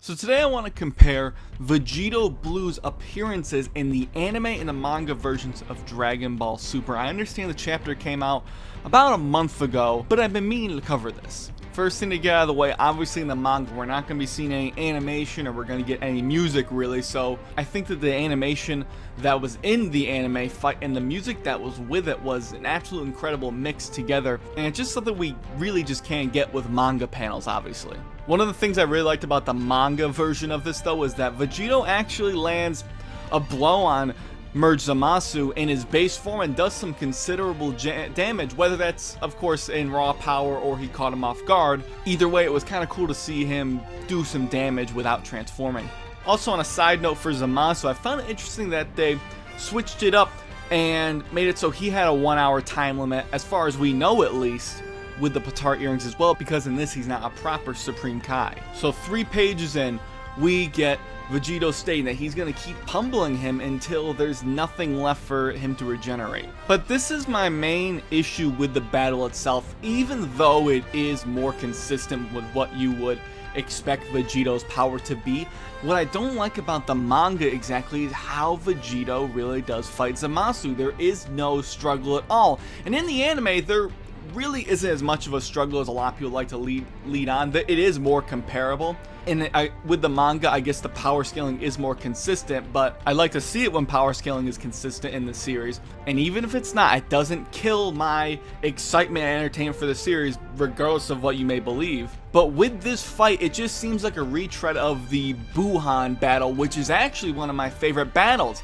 So today I want to compare Vegito Blue's appearances in the anime and the manga versions of Dragon Ball Super. I understand the chapter came out about a month ago, but I've been meaning to cover this. First thing to get out of the way, obviously in the manga we're not going to be seeing any animation or we're going to get any music really, so I think that the animation that was in the anime fight and the music that was with it was an absolute incredible mix together, and it's just something we really just can't get with manga panels, obviously. One of the things I really liked about the manga version of this though is that Vegito actually lands a blow on Merged Zamasu in his base form and does some considerable damage, whether that's of course in raw power or he caught him off guard. Either way, it was kind of cool to see him do some damage without transforming. Also, on a side note for Zamasu, I found it interesting that they switched it up and made it so he had a 1 hour time limit, as far as we know at least, with the Petard earrings as well, because in this he's not a proper Supreme Kai. So 3 pages in, we get Vegito stating that he's going to keep pummeling him until there's nothing left for him to regenerate. But this is my main issue with the battle itself, even though it is more consistent with what you would expect Vegito's power to be. What I don't like about the manga exactly is how Vegito really does fight Zamasu. There is no struggle at all. And in the anime, there really isn't as much of a struggle as a lot of people like to lead on. It is more comparable. And with the manga, I guess the power scaling is more consistent, but I like to see it when power scaling is consistent in the series. And even if it's not, it doesn't kill my excitement and entertainment for the series, regardless of what you may believe. But with this fight, it just seems like a retread of the Buhan battle, which is actually one of my favorite battles.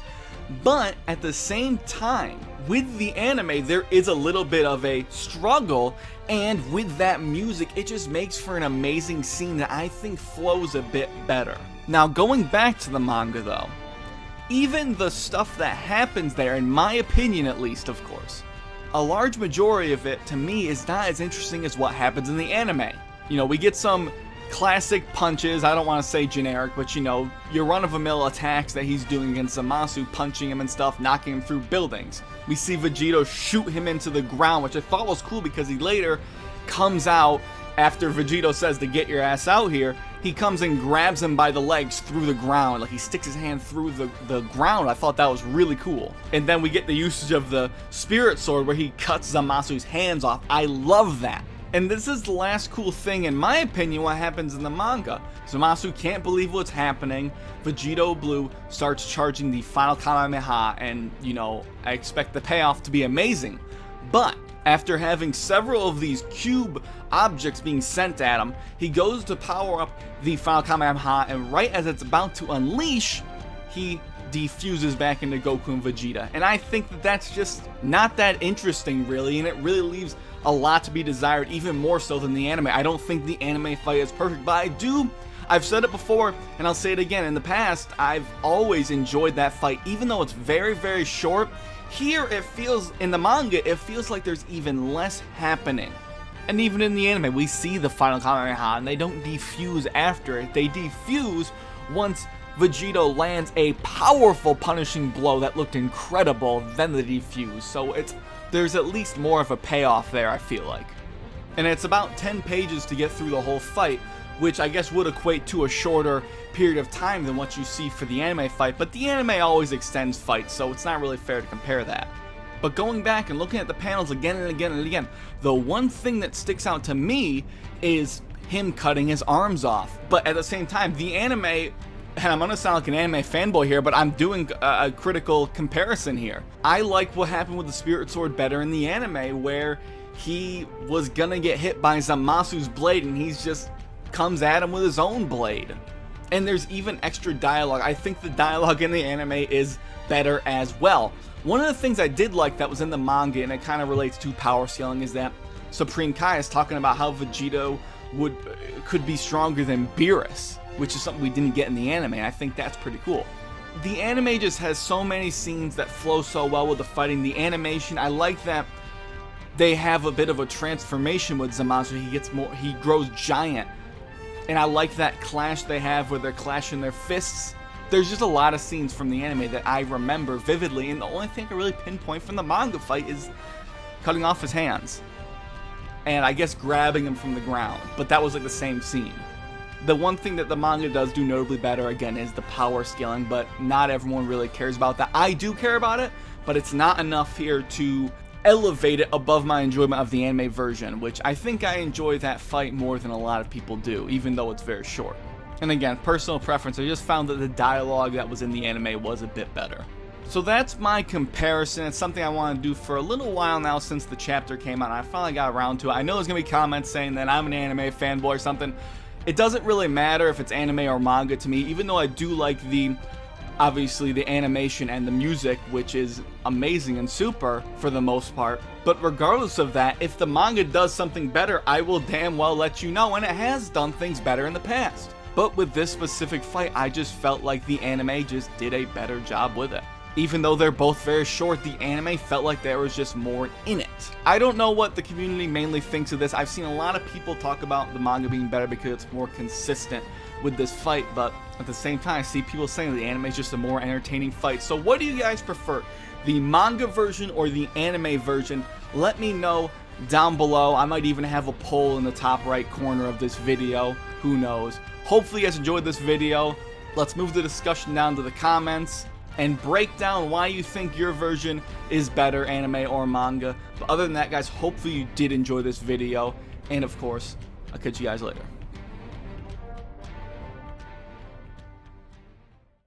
But at the same time, with the anime, there is a little bit of a struggle, and with that music, it just makes for an amazing scene that I think flows a bit better. Now, going back to the manga though, even the stuff that happens there, in my opinion at least, of course, a large majority of it, to me, is not as interesting as what happens in the anime. You know, we get some classic punches, I don't want to say generic, but you know, your run-of-the-mill attacks that he's doing against Zamasu, punching him and stuff, knocking him through buildings. We see Vegito shoot him into the ground, which I thought was cool because he later comes out after Vegito says to get your ass out here. He comes and grabs him by the legs through the ground, like he sticks his hand through the ground. I thought that was really cool. And then we get the usage of the Spirit Sword where he cuts Zamasu's hands off. I love that. And this is the last cool thing, in my opinion, what happens in the manga. Zamasu can't believe what's happening. Vegito Blue starts charging the final Kamehameha, and, you know, I expect the payoff to be amazing. But after having several of these cube objects being sent at him, he goes to power up the final Kamehameha, and right as it's about to unleash, he defuses back into Goku and Vegeta. And I think that that's just not that interesting, really, and it really leaves a lot to be desired, even more so than the anime. I don't think the anime fight is perfect, but I've said it before, and I'll say it again, in the past, I've always enjoyed that fight, even though it's very, very short. Here, it feels, in the manga, it feels like there's even less happening. And even in the anime, we see the final Kamehameha, and they don't defuse after it. They defuse once Vegito lands a powerful punishing blow that looked incredible, then the defuse. So there's at least more of a payoff there, I feel like. And it's about 10 pages to get through the whole fight, which I guess would equate to a shorter period of time than what you see for the anime fight, but the anime always extends fights, so it's not really fair to compare that. But going back and looking at the panels again and again and again, the one thing that sticks out to me is him cutting his arms off. But at the same time, the anime, and I'm gonna sound like an anime fanboy here, but I'm doing a critical comparison here. I like what happened with the Spirit Sword better in the anime, where he was gonna get hit by Zamasu's blade and he's just comes at him with his own blade. And there's even extra dialogue. I think the dialogue in the anime is better as well. One of the things I did like that was in the manga, and it kind of relates to power scaling, is that Supreme Kai is talking about how Vegito could be stronger than Beerus, which is something we didn't get in the anime. I think that's pretty cool. The anime just has so many scenes that flow so well with the fighting. The animation, I like that they have a bit of a transformation with Zamasu. He grows giant. And I like that clash they have where they're clashing their fists. There's just a lot of scenes from the anime that I remember vividly, and the only thing I can really pinpoint from the manga fight is cutting off his hands. And I guess grabbing him from the ground, but that was like the same scene. The one thing that the manga does do notably better, again, is the power scaling, but not everyone really cares about that. I do care about it, but it's not enough here to elevate it above my enjoyment of the anime version, which I think I enjoy that fight more than a lot of people do, even though it's very short. And again, personal preference, I just found that the dialogue that was in the anime was a bit better. So that's my comparison. It's something I want to do for a little while now since the chapter came out, and I finally got around to it. I know there's going to be comments saying that I'm an anime fanboy or something. It doesn't really matter if it's anime or manga to me, even though I do like obviously the animation and the music, which is amazing and super for the most part. But regardless of that, if the manga does something better, I will damn well let you know, and it has done things better in the past. But with this specific fight, I just felt like the anime just did a better job with it. Even though they're both very short, the anime felt like there was just more in it. I don't know what the community mainly thinks of this. I've seen a lot of people talk about the manga being better because it's more consistent with this fight, but at the same time, I see people saying the anime is just a more entertaining fight. So what do you guys prefer, the manga version or the anime version? Let me know down below. I might even have a poll in the top right corner of this video. Who knows? Hopefully you guys enjoyed this video. Let's move the discussion down to the comments and break down why you think your version is better, anime or manga. But other than that, guys, hopefully you did enjoy this video. And of course, I'll catch you guys later.